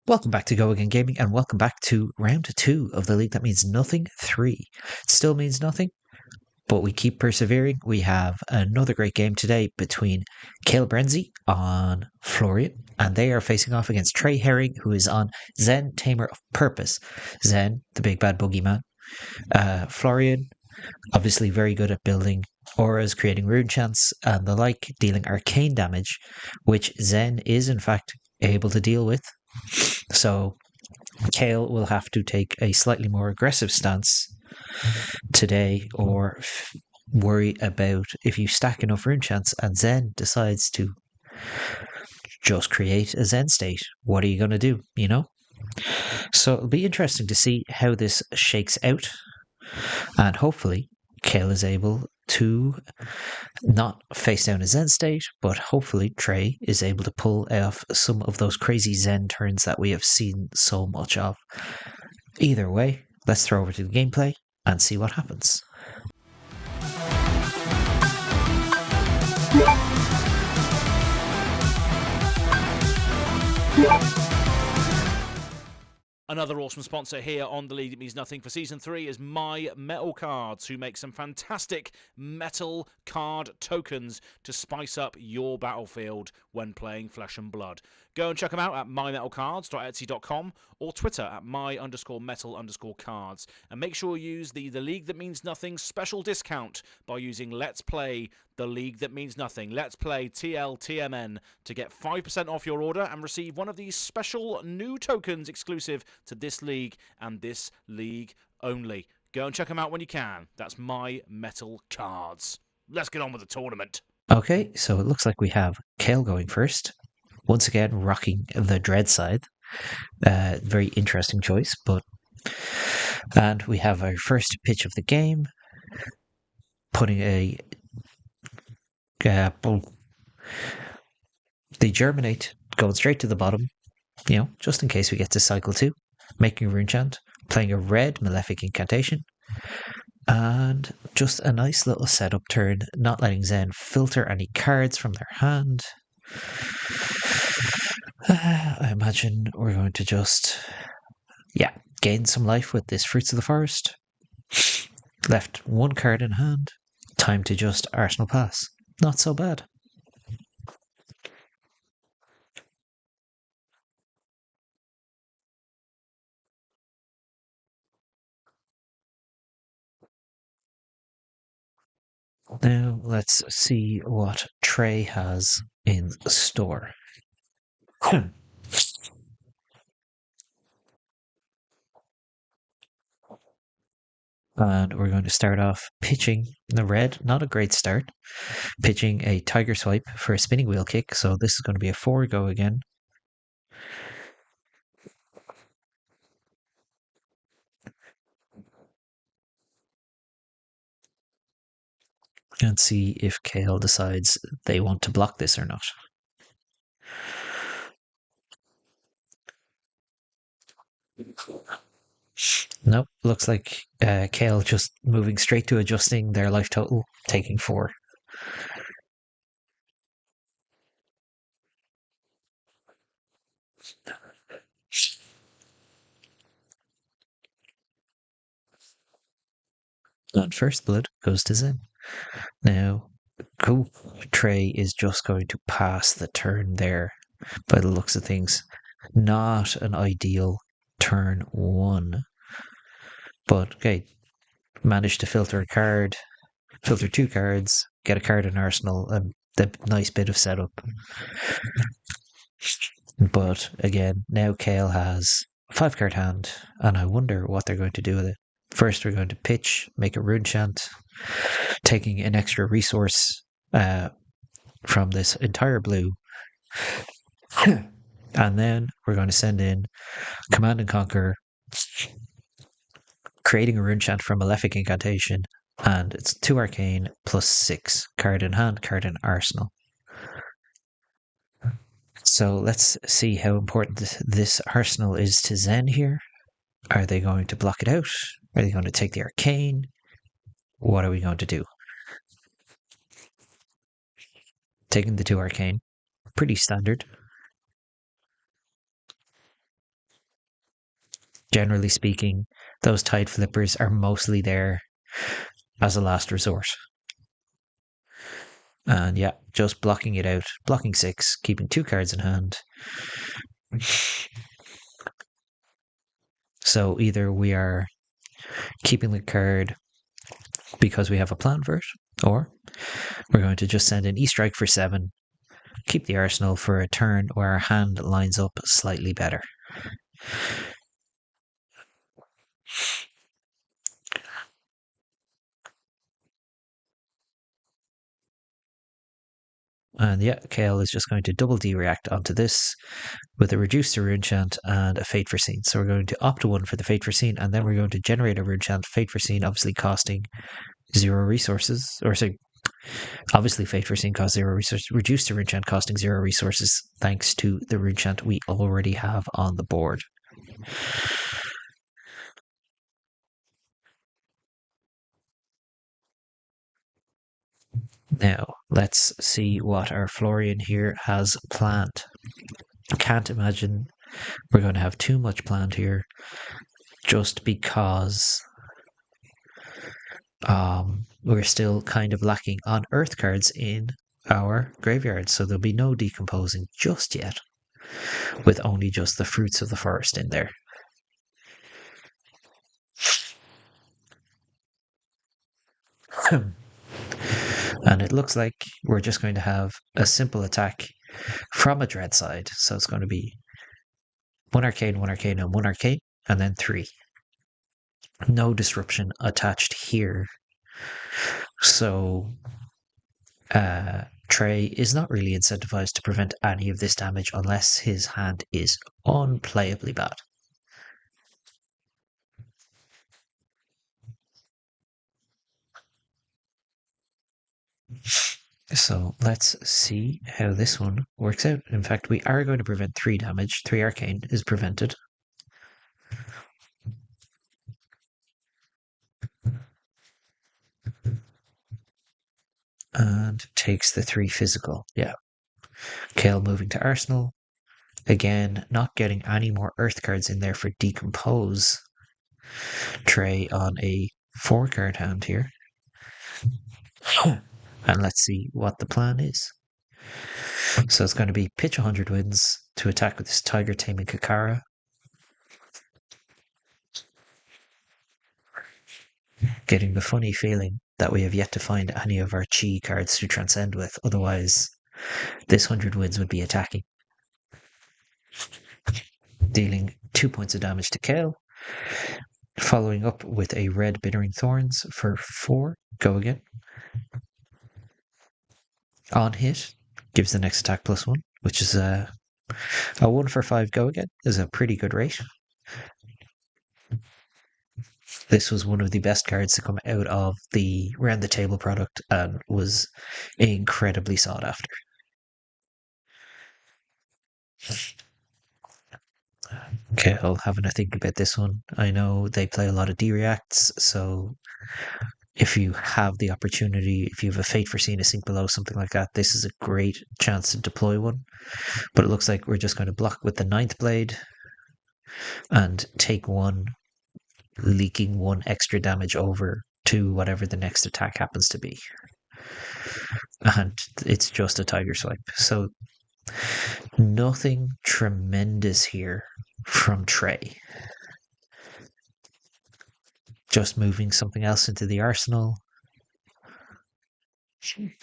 Welcome back to Go Again Gaming, and welcome back to round 2 of the League That Means Nothing 3. It still means nothing, but we keep persevering. We have another great game today between Kale Brenzy on Florian, and they are facing off against Trey Herring, who is on Zen, Tamer of Purpose. Zen, the big bad boogeyman. Florian, obviously very good at building auras, creating rune chants, and the like, dealing arcane damage, which Zen is in fact able to deal with. So Kale will have to take a slightly more aggressive stance today, or worry about if you stack enough rune chants and Zen decides to just create a Zen state. What are you going to do, you know? So it'll be interesting to see how this shakes out, and hopefully Kale is able to not face down a Zen state, but hopefully Trey is able to pull off some of those crazy Zen turns that we have seen so much of. Either way, let's throw over to the gameplay and see what happens. Another awesome sponsor here on The League That Means Nothing for Season 3 is My Metal Cards, who make some fantastic metal card tokens to spice up your battlefield when playing Flesh and Blood. Go and check them out at mymetalcards.etsy.com or Twitter at my_metal_cards. And make sure you use the League That Means Nothing special discount by using Let's Play The League That Means Nothing. Let's Play TLTMN to get 5% off your order and receive one of these special new tokens exclusive to this league and this league only. Go and check them out when you can. That's My Metal Cards. Let's get on with the tournament. Okay, so it looks like we have Kale going first. Once again, rocking the Dread side. Very interesting choice, and we have our first pitch of the game, putting the Germinate going straight to the bottom, just in case we get to cycle 2, making a rune chant, playing a red Malefic incantation, and just a nice little setup turn, not letting Zen filter any cards from their hand. I imagine we're going to just, gain some life with this Fruits of the Forest. Left one card in hand. Time to just Arsenal pass. Not so bad. Now let's see what Trey has in store. And we're going to start off pitching the red. Not a great start. Pitching a Tiger Swipe for a spinning wheel kick. So this is going to be a 4 go again. And see if Kale decides they want to block this or not. Nope, looks like Kale just moving straight to adjusting their life total, taking 4. And first blood goes to Zen. Now, cool. Trey is just going to pass the turn there by the looks of things. Not an ideal turn 1. But, okay, managed to filter a card, filter 2 cards, get a card in Arsenal, and the nice bit of setup. But again, now Kale has a 5-card hand, and I wonder what they're going to do with it. First, we're going to pitch, make a rune chant, taking an extra resource from this entire blue. And then we're going to send in Command and Conquer, creating a rune chant from Malefic Incantation, and it's 2 arcane plus 6, card in hand, card in arsenal. So let's see how important this arsenal is to Zen here. Are they going to block it out? Are they going to take the arcane? What are we going to do? Taking the 2 arcane. Pretty standard. generally speaking, those tide flippers are mostly there as a last resort. And yeah, just blocking it out, blocking 6, keeping 2 cards in hand. So either we are keeping the card because we have a plan for it, or we're going to just send an E-strike for 7, keep the arsenal for a turn where our hand lines up slightly better. And yeah, Kale is just going to double D react onto this with a reduce to rune chant and a fate foreseen. So we're going to opt 1 for the fate foreseen, and then we're going to generate a rune chant, fate foreseen, obviously costing 0 resources, or say, obviously fate foreseen costs 0 resources, reduce to rune chant costing 0 resources, thanks to the rune chant we already have on the board. Now, let's see what our Florian here has planned. Can't imagine we're going to have too much planned here, just because we're still kind of lacking on earth cards in our graveyard, so there'll be no decomposing just yet, with only just the fruits of the forest in there. And it looks like we're just going to have a simple attack from a dread side, so it's going to be 1 arcane, 1 arcane, and 1 arcane, and then 3. No disruption attached here. So Trey is not really incentivized to prevent any of this damage unless his hand is unplayably bad. So let's see how this one works out. In fact, we are going to prevent 3 damage. 3 arcane is prevented. And takes the 3 physical. Yeah. Kale moving to Arsenal. Again, not getting any more earth cards in there for decompose. Trey on a 4 card hand here. And let's see what the plan is. So it's going to be pitch 100 wins to attack with this Tiger Taming Kakara. Getting the funny feeling that we have yet to find any of our chi cards to transcend with, otherwise this 100 wins would be attacking. Dealing 2 points of damage to Kale. Following up with a red Bittering Thorns for 4. Go again. On hit, gives the next attack +1, which is a 1 for 5 go again, is a pretty good rate. This was one of the best cards to come out of the round the table product and was incredibly sought after. Okay, I'll having a think about this one. I know they play a lot of D-reacts, so if you have the opportunity, if you have a fate for seeing a sink below, something like that, this is a great chance to deploy one. But it looks like we're just going to block with the 9th blade and take 1, leaking 1 extra damage over to whatever the next attack happens to be. And it's just a tiger swipe. So nothing tremendous here from Trey. Just moving something else into the arsenal,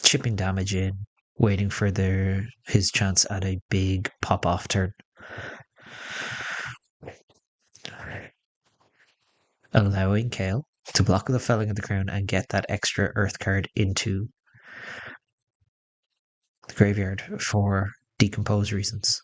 chipping damage in, waiting for his chance at a big pop-off turn. Allowing Kale to block the Felling of the Crown and get that extra earth card into the graveyard for decompose reasons.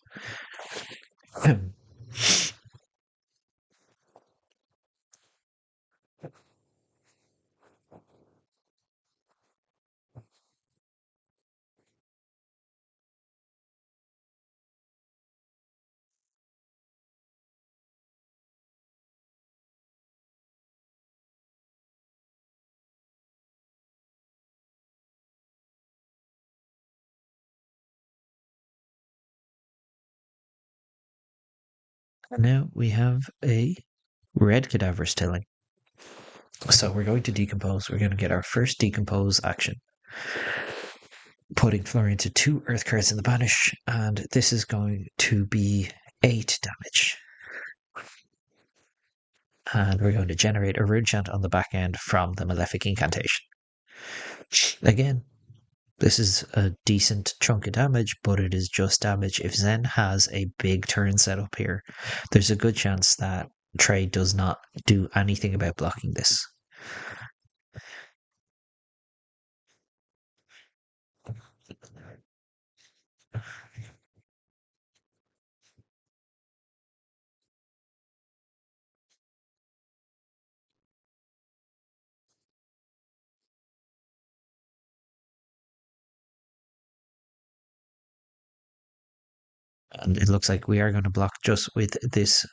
And now we have a red cadaver's tilling. So we're going to decompose. We're going to get our first decompose action. Putting Florian to 2 earth cards in the banish, and this is going to be 8 damage. And we're going to generate a rune chant on the back end from the Malefic Incantation. Again, this is a decent chunk of damage, but it is just damage. If Zen has a big turn set up here, there's a good chance that Trey does not do anything about blocking this. And it looks like we are going to block just with this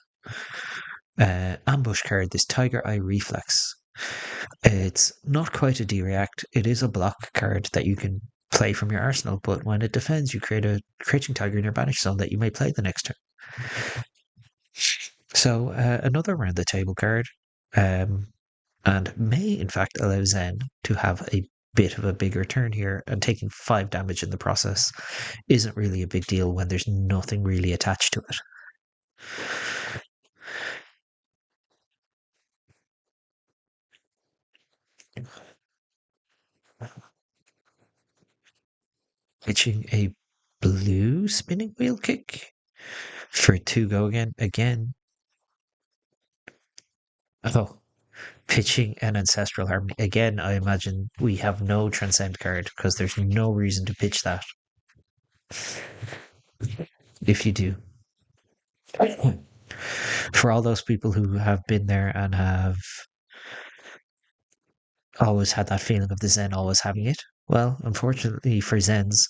ambush card, this Tiger Eye Reflex. It's not quite a D-react. It is a block card that you can play from your arsenal, but when it defends, you create a Crouching Tiger in your banish zone that you may play the next turn. So another round the table card, and may in fact allow Zen to have a bit of a bigger turn here, and taking 5 damage in the process isn't really a big deal when there's nothing really attached to it. Pitching a blue spinning wheel kick for 2 go again. Oh, pitching an Ancestral Harmony. Again, I imagine we have no Transcend card because there's no reason to pitch that. If you do. For all those people who have been there and have always had that feeling of the Zen always having it, well, unfortunately for Zens,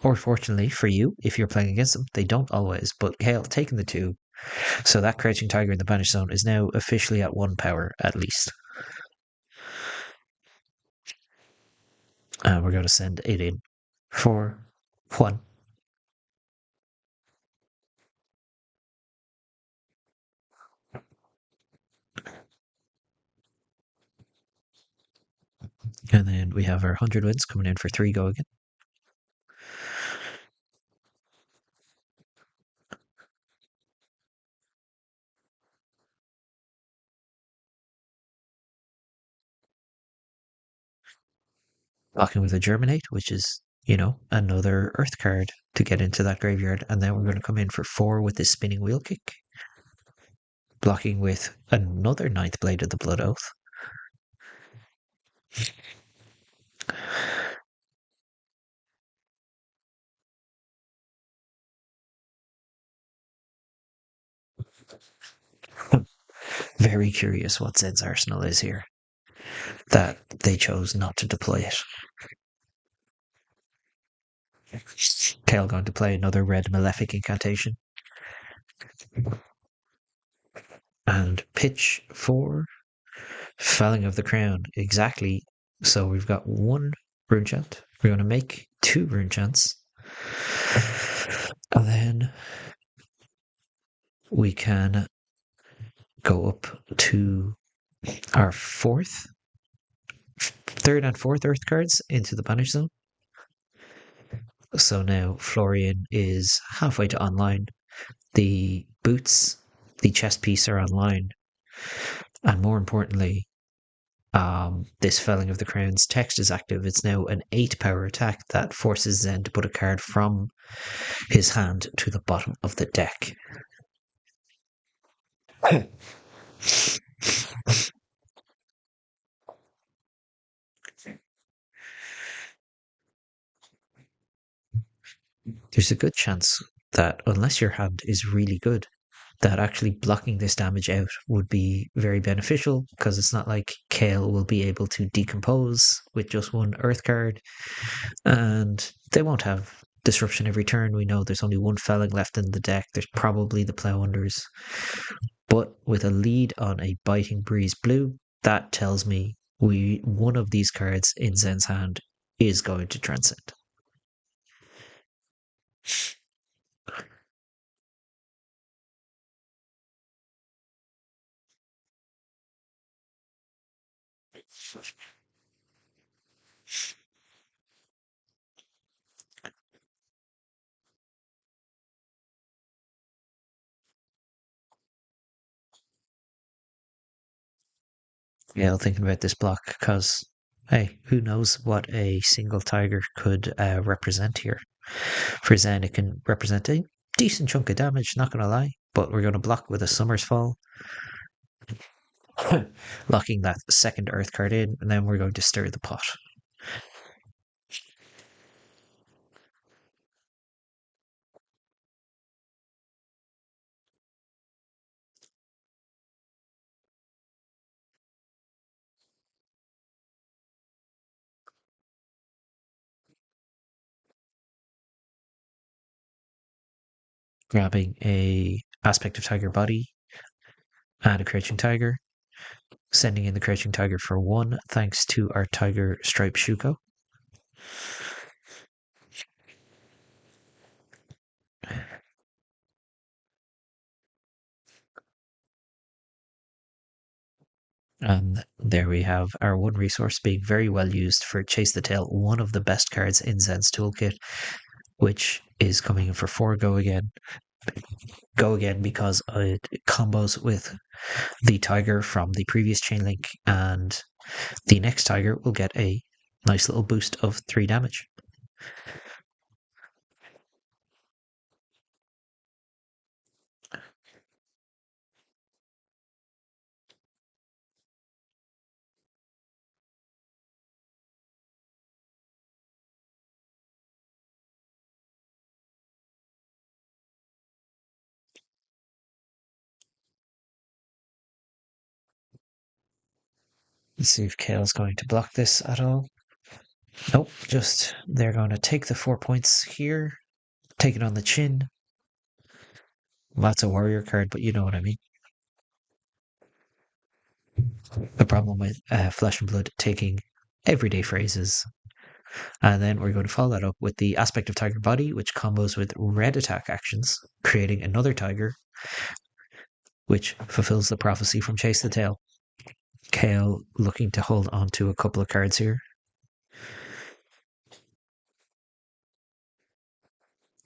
or fortunately for you, if you're playing against them, they don't always. But Kale taking the 2. So that Crouching Tiger in the Banish Zone is now officially at 1 power at least. And we're going to send it in for 1. And then we have our 100 wins coming in for 3 go again. Locking with a Germinate, which is, another Earth card to get into that graveyard. And then we're going to come in for 4 with this Spinning Wheel Kick. Blocking with another Ninth Blade of the Blood Oath. Very curious what Zed's arsenal is here. That they chose not to deploy it. Kale going to play another red Malefic Incantation. And pitch for Felling of the Crown. Exactly. So we've got 1 rune chant. We're going to make 2 rune chants. And then we can go up to our 3rd and 4th Earth cards into the Banish Zone. So now Florian is halfway to online. The boots, the chest piece are online. And more importantly, this Felling of the Crown's text is active. It's now an 8 power attack that forces Zen to put a card from his hand to the bottom of the deck. There's a good chance that unless your hand is really good, that actually blocking this damage out would be very beneficial, because it's not like Kale will be able to decompose with just 1 Earth card, and they won't have disruption every turn. We know there's only 1 Felling left in the deck. There's probably the Plow Unders. But with a lead on a Biting Breeze blue, that tells me one of these cards in Zen's hand is going to transcend. Yeah, thinking about this block because, hey, who knows what a single tiger could represent here. For Zen, it can represent a decent chunk of damage, not going to lie, but we're going to block with a Summer's Fall, locking that second Earth card in, and then we're going to stir the pot. Grabbing a aspect of Tiger Body and a Crouching Tiger, sending in the Crouching Tiger for 1 thanks to our Tiger Stripe Shuko. And there we have our 1 resource being very well used for Chase the Tail, one of the best cards in Zen's toolkit, which is coming in for 4 Go Again. Go Again because it combos with the Tiger from the previous chain link, and the next Tiger will get a nice little boost of 3 damage. Let's see if Kale's going to block this at all. Nope, just they're going to take the 4 points here, take it on the chin. Well, that's a warrior card, but you know what I mean. The problem with Flesh and Blood taking everyday phrases. And then we're going to follow that up with the aspect of Tiger Body, which combos with red attack actions, creating another Tiger, which fulfills the prophecy from Chase the Tail. Kale looking to hold on to a couple of cards here.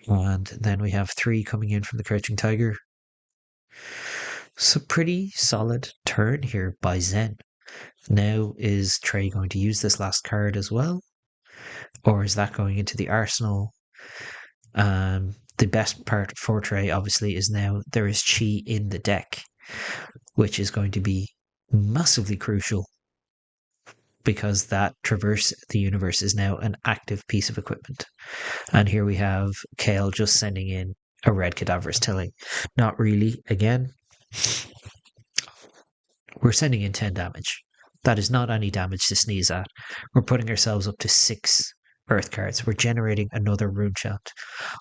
And then we have 3 coming in from the Crouching Tiger. So pretty solid turn here by Zen. Now, is Trey going to use this last card as well? Or is that going into the arsenal? The best part for Trey, obviously, is now there is Chi in the deck, which is going to be massively crucial because that Traverse the Universe is now an active piece of equipment. And here we have Kale just sending in a red Cadaverous Tilling. Not really, again. We're sending in 10 damage. That is not any damage to sneeze at. We're putting ourselves up to 6 Earth cards. We're generating another Rune Chant.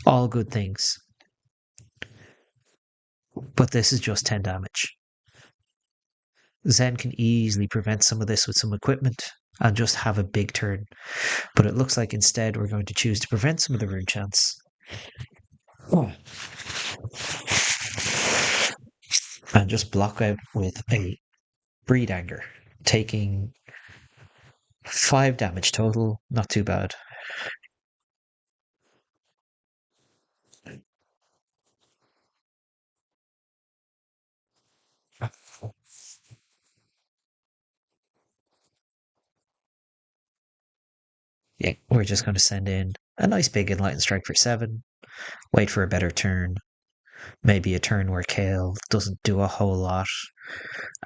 All good things. But this is just 10 damage. Zen can easily prevent some of this with some equipment and just have a big turn. But it looks like instead we're going to choose to prevent some of the Rune Chants. And just block out with a Breed Anger, taking 5 damage total. Not too bad. Yeah, we're just going to send in a nice big Enlightened Strike for 7, wait for a better turn, maybe a turn where Kale doesn't do a whole lot,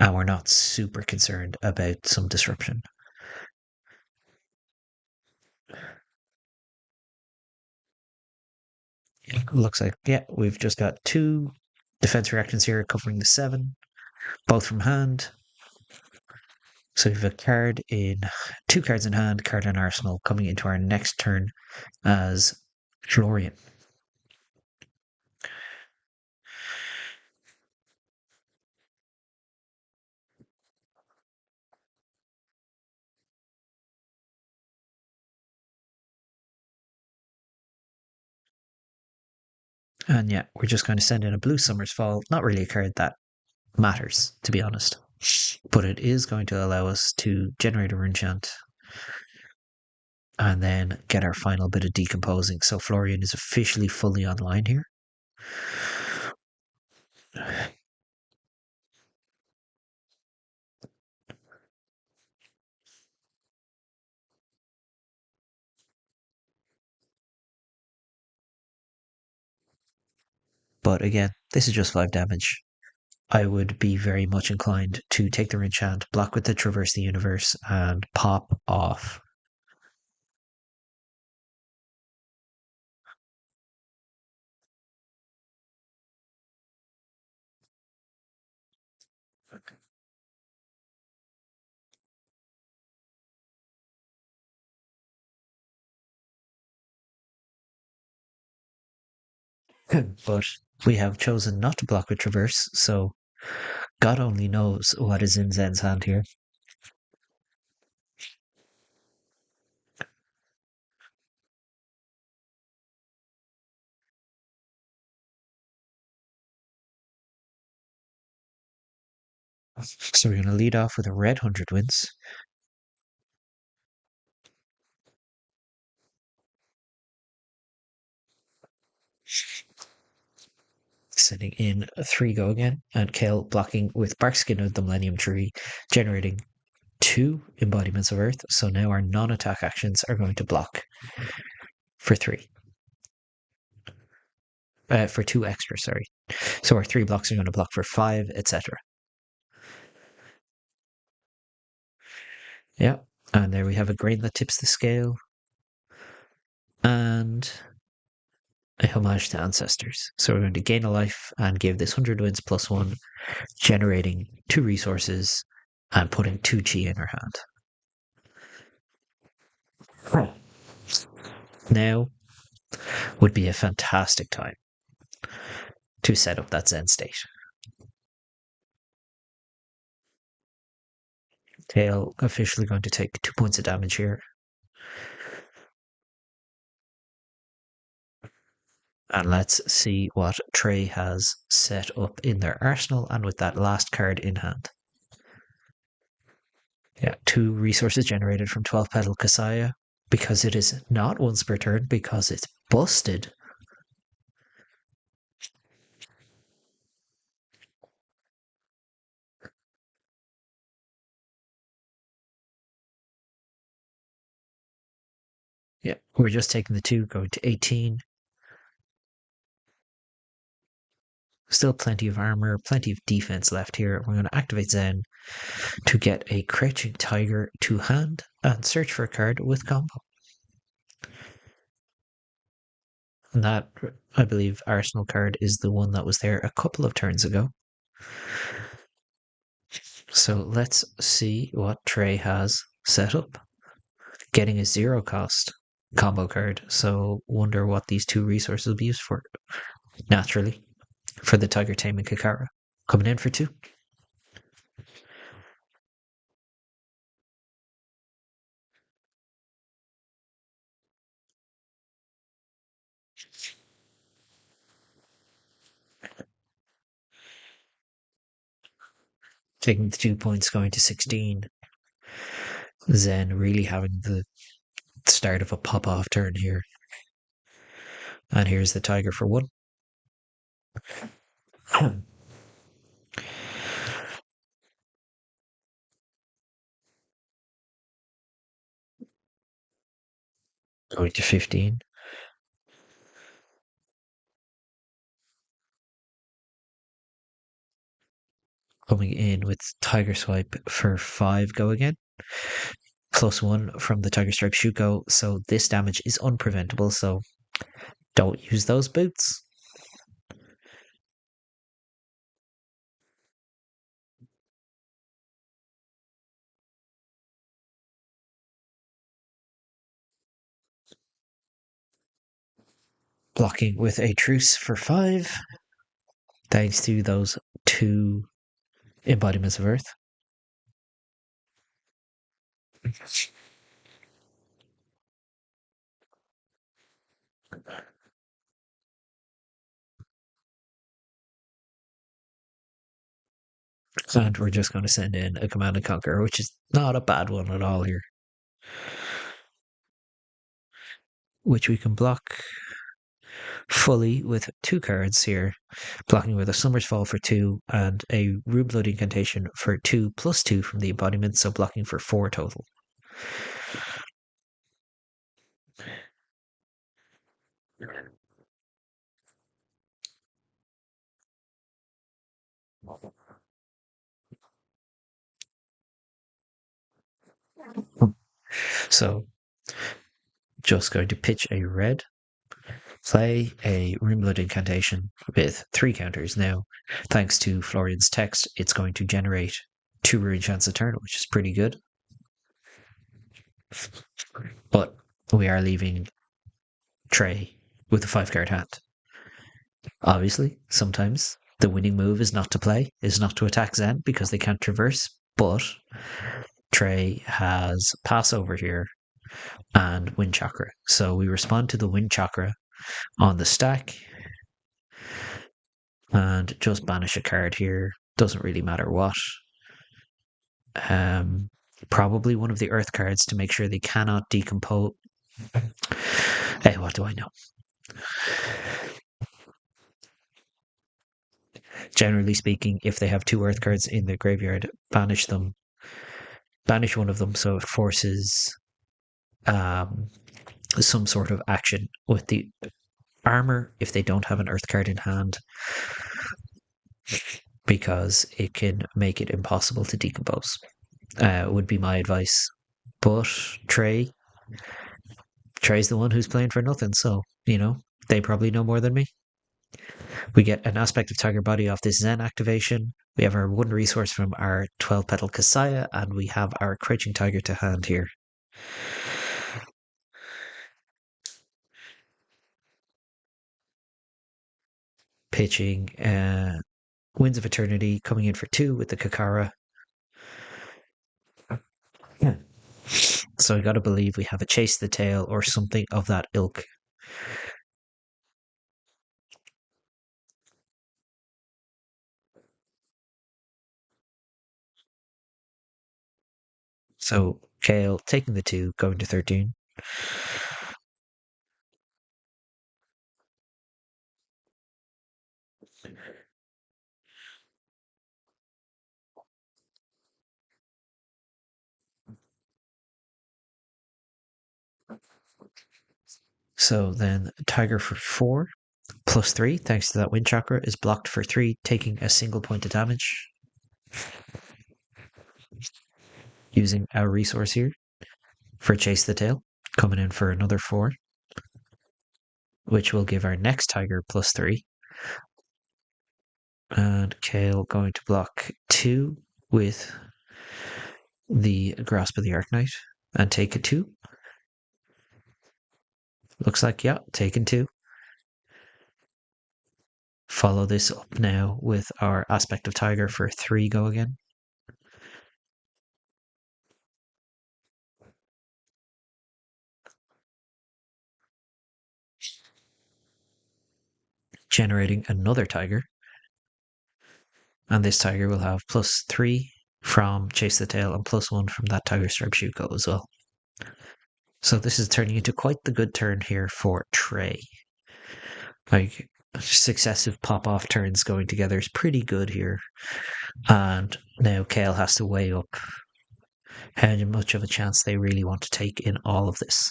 and we're not super concerned about some disruption. Looks like, yeah, we've just got 2 defense reactions here covering the 7, both from hand. So we have a card in 2 cards in hand, card in arsenal, coming into our next turn as Florian. And yeah, we're just going to send in a blue Summer's Fall. Not really a card that matters, to be honest. But it is going to allow us to generate a rune chant and then get our final bit of decomposing. So Florian is officially fully online here. But again, this is just 5 damage. I would be very much inclined to take the enchant, block with the Traverse the Universe, and pop off. But we have chosen not to block with Traverse, so God only knows what is in Zen's hand here. So we're going to lead off with a red 100 wins. Sending in a 3 go again, and Kale blocking with Barkskin of the Millennium Tree, generating 2 embodiments of Earth. So now our non-attack actions are going to block for 3. For 2 extra, sorry. So our 3 blocks are going to block for 5, etc. Yeah, and there we have a grain that tips the scale, and a homage to ancestors. So we're going to gain a life and give this 100 wins +1, generating 2 resources and putting 2 chi in our hand. Now would be a fantastic time to set up that Zen state. Tail officially going to take 2 points of damage here. And let's see what Trey has set up in their arsenal and with that last card in hand. Yeah, 2 resources generated from 12 Petal Kasaya, because it is not once per turn, because it's busted. Yeah, we're just taking the 2, going to 18. Still plenty of armor, plenty of defense left here. We're going to activate Zen to get a Crouching Tiger to hand and search for a card with combo. And that, I believe, Arsenal card is the one that was there a couple of turns ago. So let's see what Trey has set up. Getting a 0 cost combo card. So wonder what these 2 resources will be used for. Naturally, for the Tiger Taming Kakara. Coming in for 2. Taking the 2 points, going to 16. Zen really having the start of a pop-off turn here. And here's the Tiger for 1. Going to 15. Coming in with Tiger Swipe for 5 go again. +1 from the Tiger Stripe Shuko, so this damage is unpreventable, so don't use those boots. Blocking with a Truce for 5, thanks to those 2 embodiments of Earth. And we're just going to send in a Command and Conquer, which is not a bad one at all here. Which we can block fully with 2 cards here, blocking with a Summer's Fall for 2 and a Room Blood Incantation for 2+2 from the embodiment, so blocking for 4 total. So, just going to pitch a red, play a Room Blood Incantation with 3 counters. Now, thanks to Florian's text, it's going to generate 2 Rune Chance a turn, which is pretty good. But we are leaving Trey with a 5-card hand. Obviously, sometimes the winning move is not to play, is not to attack Zen because they can't traverse, but Trey has Passover here and Wind Chakra. So we respond to the Wind Chakra on the stack and just banish a card here. Doesn't really matter what. Probably one of the Earth cards to make sure they cannot decompose. Hey, what do I know? Generally speaking, if they have 2 Earth cards in the graveyard, banish them. Banish one of them so it forces some sort of action with the armor if they don't have an Earth card in hand, because it can make it impossible to decompose. Would be my advice. But Trey's the one who's playing for nothing, so, they probably know more than me. We get an aspect of Tiger Body off this Zen activation. We have our 1 resource from our 12-petal Kasaya, and we have our Crouching Tiger to hand here. Pitching Winds of Eternity, coming in for 2 with the Kakara. Yeah. So I gotta believe we have a Chase the Tail or something of that ilk. So Kale taking the 2, going to 13. So then Tiger for 4, +3, thanks to that Wind Chakra, is blocked for 3, taking a single point of damage. Using our resource here for Chase the Tail, coming in for another 4, which will give our next Tiger +3. And Kale going to block 2 with the Grasp of the Arknight and take a 2. Looks like, yeah, taken 2. Follow this up now with our Aspect of Tiger for 3 go again. Generating another Tiger. And this Tiger will have +3 from Chase the Tail and +1 from that Tiger Stripe Shoot go as well. So this is turning into quite the good turn here for Trey. Like, successive pop-off turns going together is pretty good here. And now Kale has to weigh up how much of a chance they really want to take in all of this.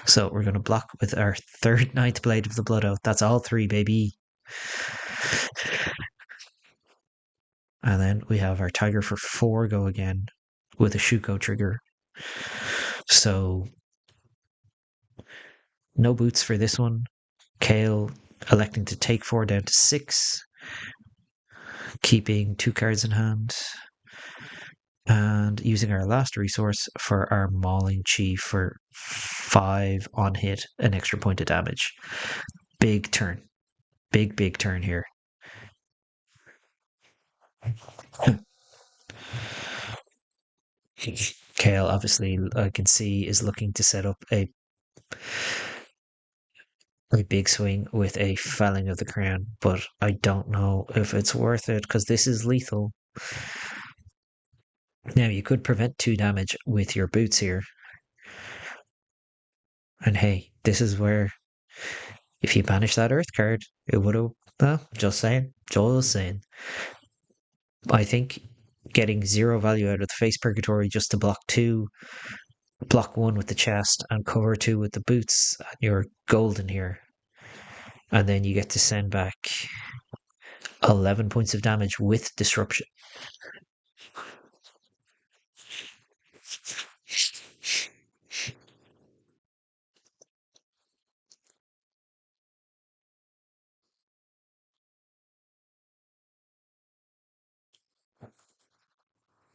So we're going to block with our 3rd Ninth Blade of the Blood Oath. That's all 3, baby. And then we have our Tiger for 4 go again with a Shuko trigger. So no boots for this one. Kale electing to take 4 down to 6, keeping 2 cards in hand, and using our last resource for our Mauling Chi for 5 on hit, an extra point of damage. Big turn. Big turn here. Kale, obviously, I can see, is looking to set up a big swing with a Felling of the Crown, but I don't know if it's worth it because this is lethal. Now, you could prevent 2 damage with your boots here. And hey, this is where, if you banish that Earth card, it would have, well, just saying. I think getting 0 value out of the face purgatory just to block 1 with the chest and cover 2 with the boots, you're golden here. And then you get to send back 11 points of damage with disruption.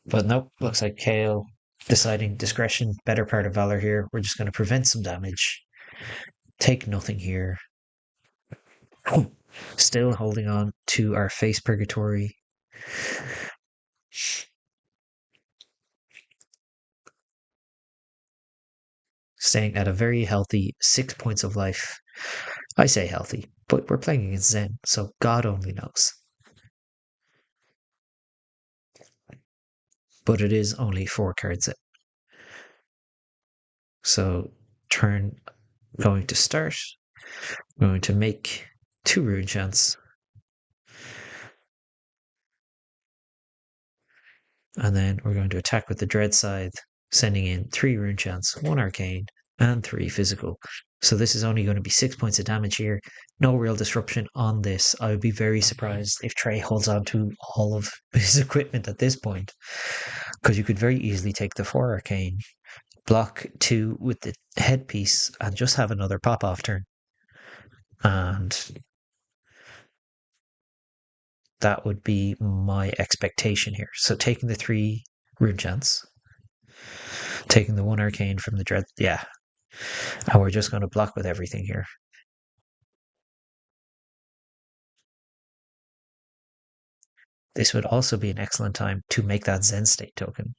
But nope, looks like Kale deciding discretion, better part of valor here. We're just going to prevent some damage. Take nothing here. Still holding on to our face purgatory. Staying at a very healthy 6 points of life. I say healthy, but we're playing against Zen, so God only knows. But it is only 4 cards in. So turn going to start. I'm going to make 2 rune chants. And then we're going to attack with the Dread Scythe, sending in 3 rune chants, 1 arcane, and 3 physical. So this is only going to be 6 points of damage here. No real disruption on this. I would be very surprised if Trey holds on to all of his equipment at this point, because you could very easily take the 4 arcane, block 2 with the headpiece, and just have another pop-off turn. And that would be my expectation here. So taking the 3 rune chants, taking the 1 arcane from the dread, yeah. And we're just going to block with everything here. This would also be an excellent time to make that Zen State token.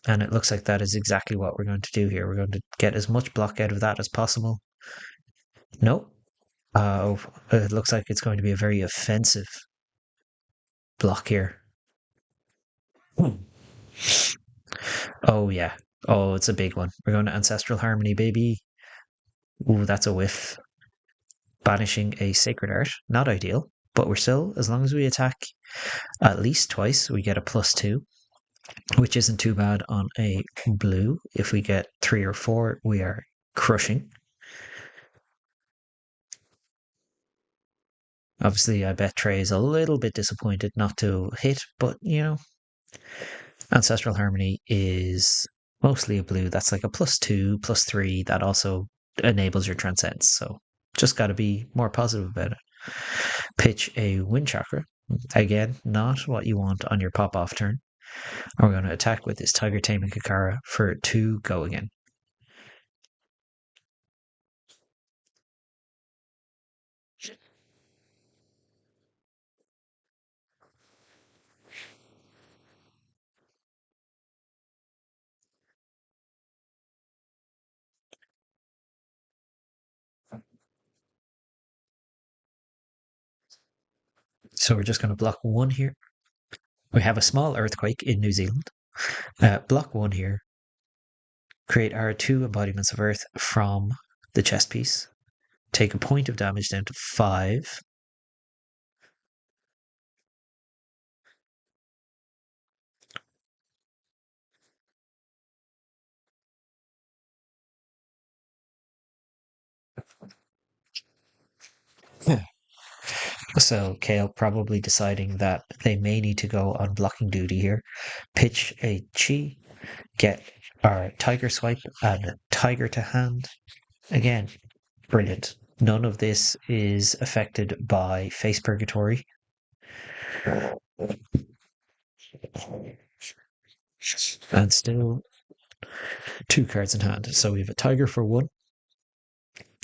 And it looks like that is exactly what we're going to do here. We're going to get as much block out of that as possible. Nope. It looks like it's going to be a very offensive block here. Oh, yeah. Oh, it's a big one. We're going to Ancestral Harmony, baby. Ooh, that's a whiff. Banishing a Sacred Art. Not ideal, but we're still, as long as we attack at least twice, we get a +2, which isn't too bad on a blue. If we get 3 or 4, we are crushing. Obviously, I bet Trey is a little bit disappointed not to hit, but Ancestral Harmony is mostly a blue. That's like a +2, +3. That also enables your Transcends. So just got to be more positive about it. Pitch a Wind Chakra. Again, not what you want on your pop off turn. And we're going to attack with this Tiger Taming Kakara for 2 go again. So we're just going to block 1 here. We have a small earthquake in New Zealand. Block 1 here. Create our 2 embodiments of Earth from the chest piece. Take a point of damage down to 5. So Kale probably deciding that they may need to go on blocking duty here. Pitch a Chi, get our Tiger Swipe and Tiger to hand. Again, brilliant. None of this is affected by Face Purgatory. And still 2 cards in hand. So we have a Tiger for 1.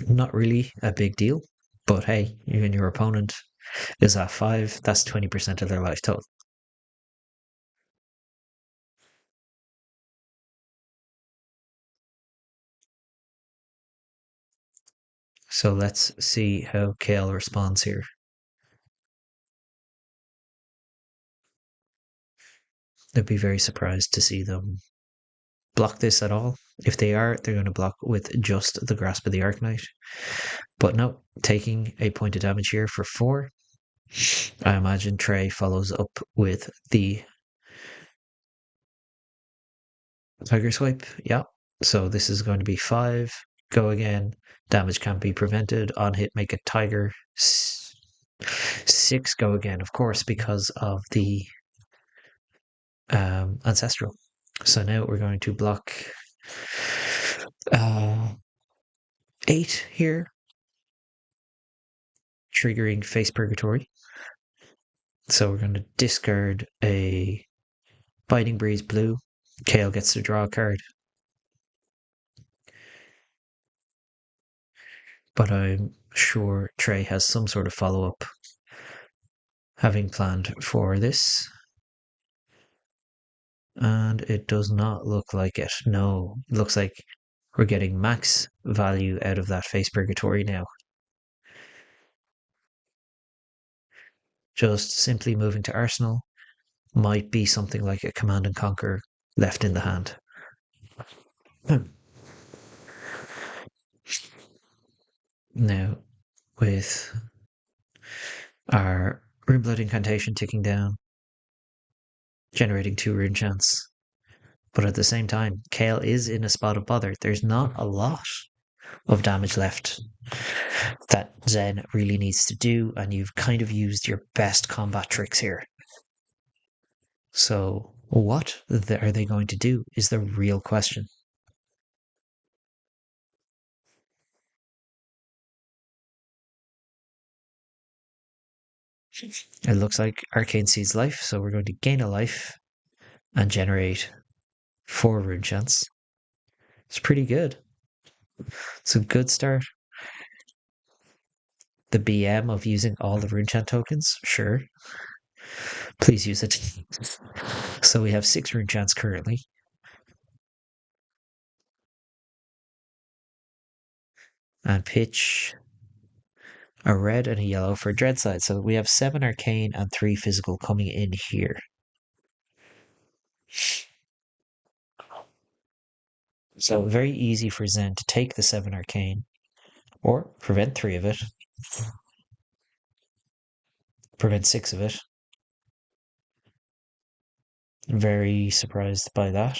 Not really a big deal. But hey, even your opponent is at 5. That's 20% of their life total. So let's see how Kale responds here. I'd be very surprised to see them block this at all. If they are, they're going to block with just the Grasp of the Arknight. But no, taking a point of damage here for 4. I imagine Trey follows up with the Tiger Swipe. Yeah. So this is going to be 5. Go again. Damage can't be prevented. On hit, make a Tiger. 6. Go again, of course, because of the Ancestral. So now we're going to block 8 here, triggering Face Purgatory. So we're going to discard a Biting Breeze blue. Kale gets to draw a card. But I'm sure Trey has some sort of follow-up having planned for this. And it does not look like it. No, it looks like we're getting max value out of that Face Purgatory now. Just simply moving to Arsenal might be something like a Command and Conquer left in the hand. Now, with our Runeblood Incantation ticking down, generating 2 rune chance. But at the same time, Kale is in a spot of bother. There's not a lot of damage left that Zen really needs to do, and you've kind of used your best combat tricks here. So, what are they going to do is the real question. It looks like Arcane Seed's life, so we're going to gain a life and generate 4 rune chance. It's pretty good. It's a good start. The BM of using all the rune chant tokens, sure. Please use it. So we have 6 rune chants currently. And pitch a red and a yellow for Dreadside. So we have 7 arcane and 3 physical coming in here. So very easy for Zen to take the 7 arcane or prevent 3 of it, prevent 6 of it. Very surprised by that.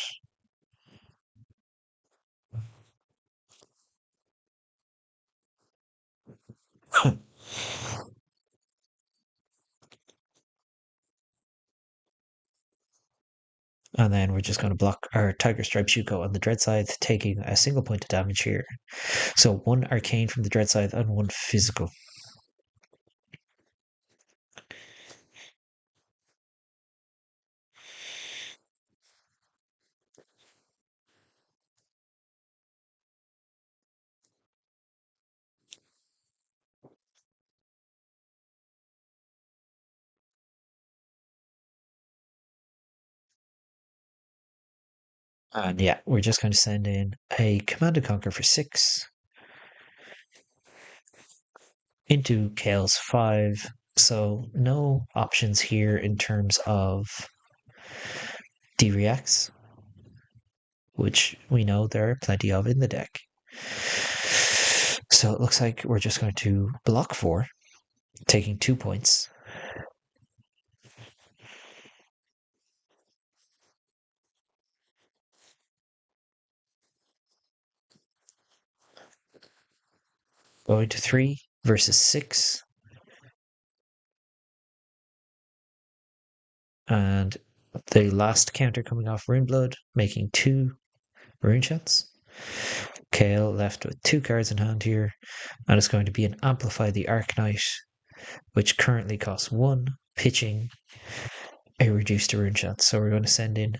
And then we're just going to block our Tiger Stripe Shuko on the Dread Scythe, taking a single point of damage here. So 1 arcane from the Dread Scythe and 1 physical. And yeah, we're just going to send in a Command and Conquer for 6 into Kale's 5. So no options here in terms of D-Reacts, which we know there are plenty of in the deck. So it looks like we're just going to block 4, taking 2 points. Going to 3 versus 6. And the last counter coming off Runeblood, making 2 rune shots. Kale left with 2 cards in hand here, and it's going to be an Amplify the Arknight, which currently costs 1, pitching a reduced to rune shot. So we're going to send in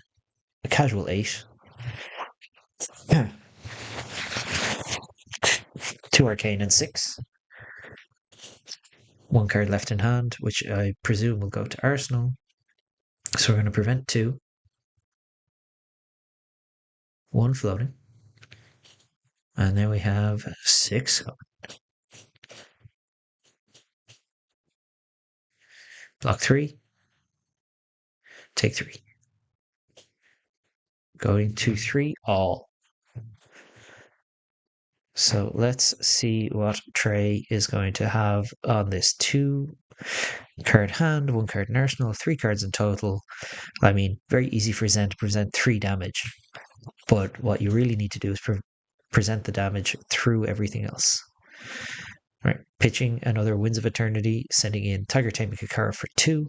a casual 8. 2 arcane and 6. 1 card left in hand, which I presume will go to Arsenal. So we're going to prevent 2. 1 floating. And now we have 6. Block 3. Take 3. Going to 3 all. So let's see what Trey is going to have on this 2-card hand, 1 card in arsenal, 3 cards in total. I mean, very easy for Zen to present 3 damage. But what you really need to do is present the damage through everything else. Right, pitching another Winds of Eternity, sending in Tiger Taming Kakara for 2.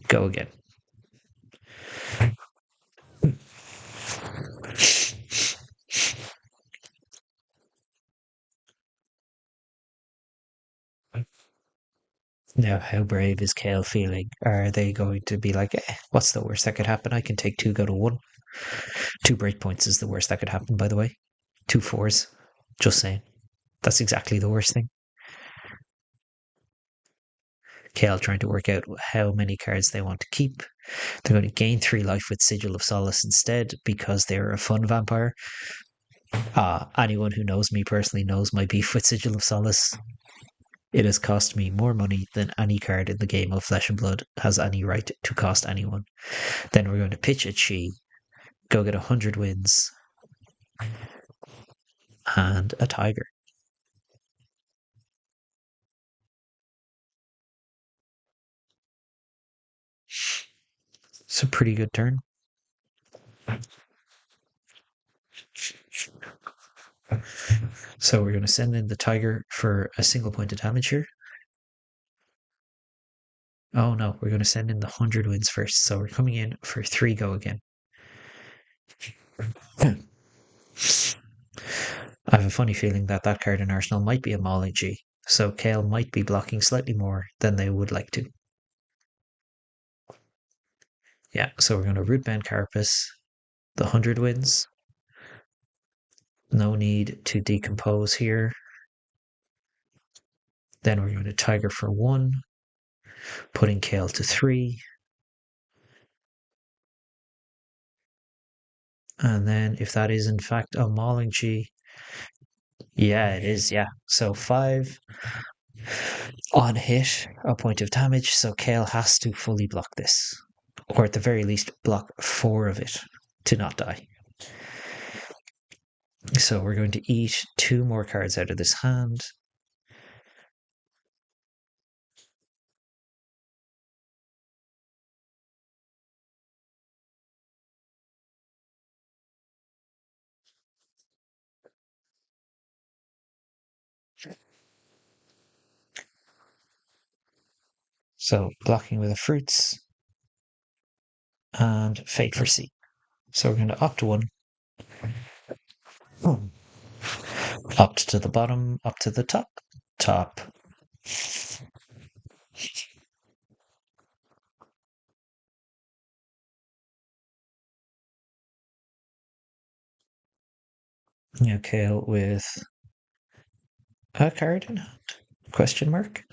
Go again. Now, how brave is Kale feeling? Are they going to be like, what's the worst that could happen? I can take 2, go to 1. 2 breakpoints is the worst that could happen, by the way. 2 4s. Just saying. That's exactly the worst thing. Kale trying to work out how many cards they want to keep. They're going to gain 3 life with Sigil of Solace instead because they're a fun vampire. Anyone who knows me personally knows my beef with Sigil of Solace. It has cost me more money than any card in the game of Flesh and Blood has any right to cost anyone. Then we're going to pitch a Chi, go get 100 wins, and a Tiger. It's a pretty good turn. So we're going to send in the Tiger for a single point of damage here. Oh no, we're going to send in the 100 wins first. So we're coming in for 3 go again. I have a funny feeling that that card in Arsenal might be a Mauling G. So Kale might be blocking slightly more than they would like to. Yeah, so we're going to Rootband Carapace, the 100 wins. No need to decompose here. Then we're going to Tiger for 1, putting Kale to 3. And then if that is in fact a Mauling Chi, yeah, it is, yeah. So 5 on hit, a point of damage, so Kale has to fully block this. Or at the very least, block 4 of it to not die. So we're going to eat 2 more cards out of this hand. So blocking with the fruits and Fate for C. So we're going to opt 1. Opt to the bottom, up to the top. Top. Okay, with a card in hand? Question mark?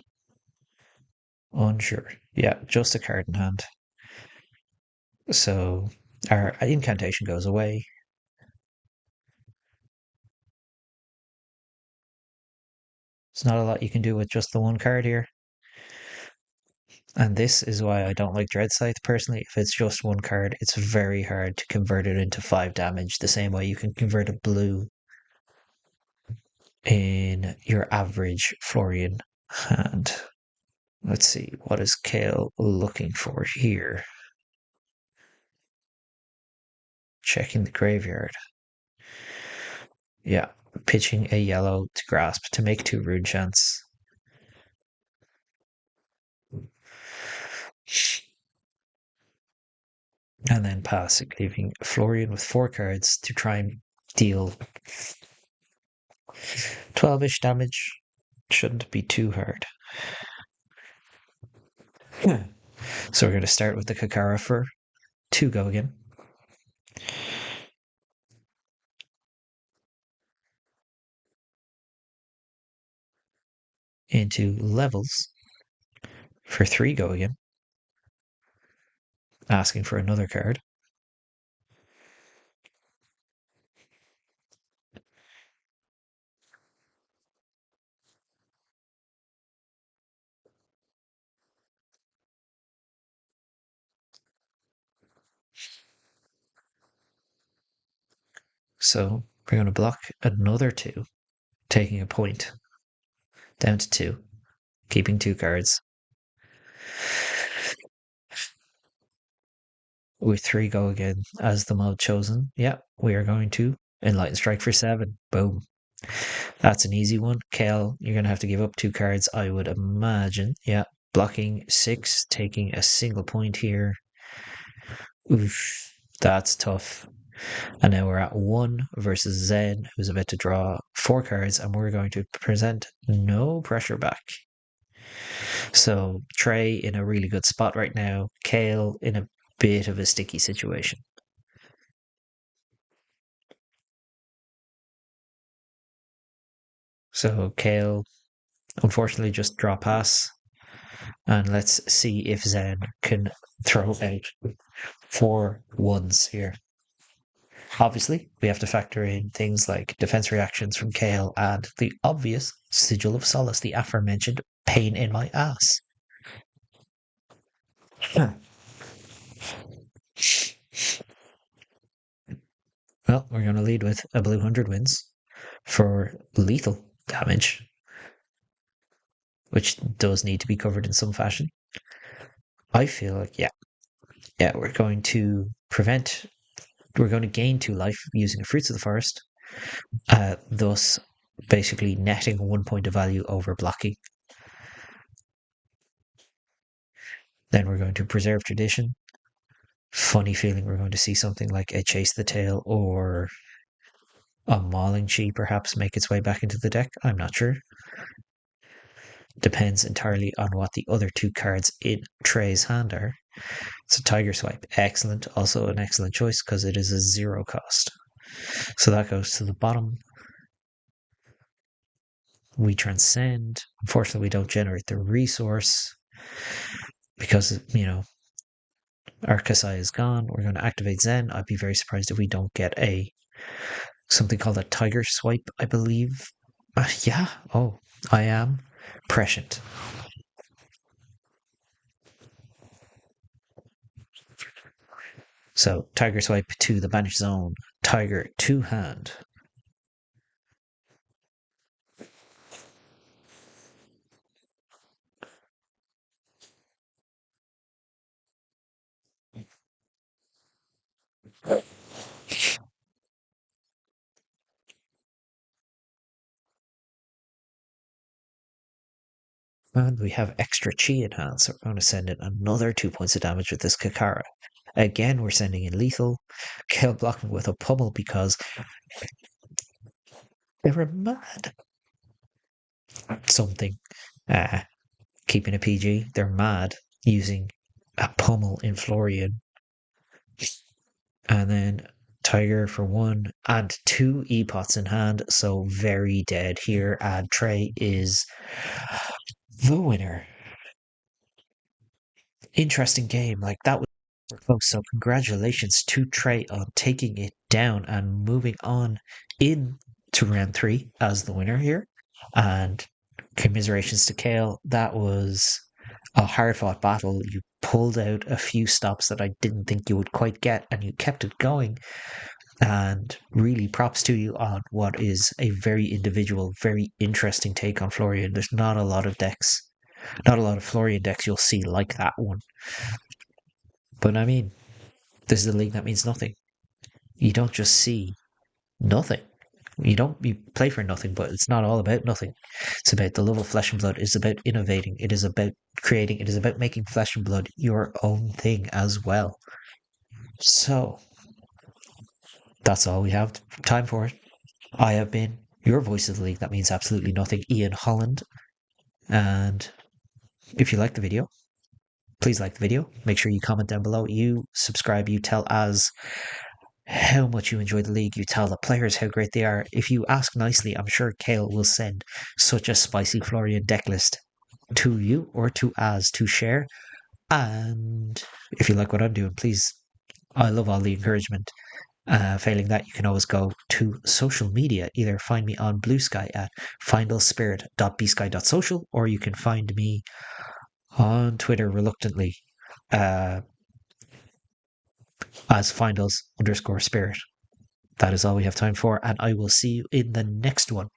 Unsure. Yeah, just a card in hand. So our incantation goes away. There's not a lot you can do with just the 1 card here. And this is why I don't like Dread Scythe personally. If it's just 1 card, it's very hard to convert it into 5 damage the same way you can convert a blue in your average Florian hand. Let's see, what is Kale looking for here? Checking the graveyard. Yeah, pitching a yellow to grasp to make 2 rune chants. And then passing, leaving Florian with 4 cards to try and deal 12-ish damage. Shouldn't be too hard. So we're going to start with the Kakara for 2 go again. Into levels for 3 go again. Asking for another card. So we're going to block another 2, taking a point. Down to 2, keeping 2 cards. With 3 go again as the mod chosen. Yeah, we are going to Enlighten Strike for 7. Boom. That's an easy one. Kale, you're going to have to give up 2 cards, I would imagine. Yeah, blocking 6, taking a single point here. Oof, that's tough. And now we're at 1 versus Zen, who's about to draw 4 cards, and we're going to present no pressure back. So Trey in a really good spot right now. Kale in a bit of a sticky situation. So Kale, unfortunately, just draw pass. And let's see if Zen can throw out 4 ones here. Obviously, we have to factor in things like defense reactions from Kale and the obvious Sigil of Solace, the aforementioned pain in my ass. Well, we're going to lead with a blue 100 wins for lethal damage, which does need to be covered in some fashion. I feel like, yeah, we're going to gain 2 life using the Fruits of the Forest, thus basically netting 1 point of value over blocking. Then we're going to preserve tradition. Funny feeling we're going to see something like a Chase the Tail or a Mauling Chi perhaps make its way back into the deck. I'm not sure. Depends entirely on what the other 2 cards in Trey's hand are. So Tiger Swipe, excellent. Also an excellent choice because it is a 0 cost. So that goes to the bottom. We transcend. Unfortunately, we don't generate the resource because, our Kasai is gone. We're going to activate Zen. I'd be very surprised if we don't get something called a Tiger Swipe, I believe. Yeah. Oh, I am prescient. So Tiger Swipe to the Banished Zone. Tiger to hand. And we have extra chi in hand, so we're going to send in another 2 points of damage with this Kakara. Again, we're sending in lethal. Kill blocking with a pummel because they were mad. Something. Keeping a PG, they're mad using a pummel in Florian. And then Tiger for 1 and 2 E-pots in hand, so very dead here. And Trey is the winner. Interesting game. Like that was close. So congratulations to Trey on taking it down and moving on into round 3 as the winner here. And commiserations to Kale. That was a hard fought battle. You pulled out a few stops that I didn't think you would quite get, and you kept it going. And really props to you on what is a very individual, very interesting take on Florian. There's not a lot of decks, not a lot of Florian decks you'll see like that one. But I mean, this is a league that means nothing. You don't just see nothing. You play for nothing, but it's not all about nothing. It's about the love of flesh and blood. It's about innovating. It is about creating. It is about making flesh and blood your own thing as well. So that's all we have time for. I have been your voice of the league. That means absolutely nothing, Ian Holland. And if you like the video, please like the video. Make sure you comment down below. You subscribe. You tell us how much you enjoy the league. You tell the players how great they are. If you ask nicely, I'm sure Kale will send such a spicy Florian deck list to you or to us to share. And if you like what I'm doing, please, I love all the encouragement. Failing that, you can always go to social media. Either find me on Blue Sky at findallspirit.bsky.social, or you can find me on Twitter reluctantly as findalls_spirit. that is all we have time for, and I will see you in the next one.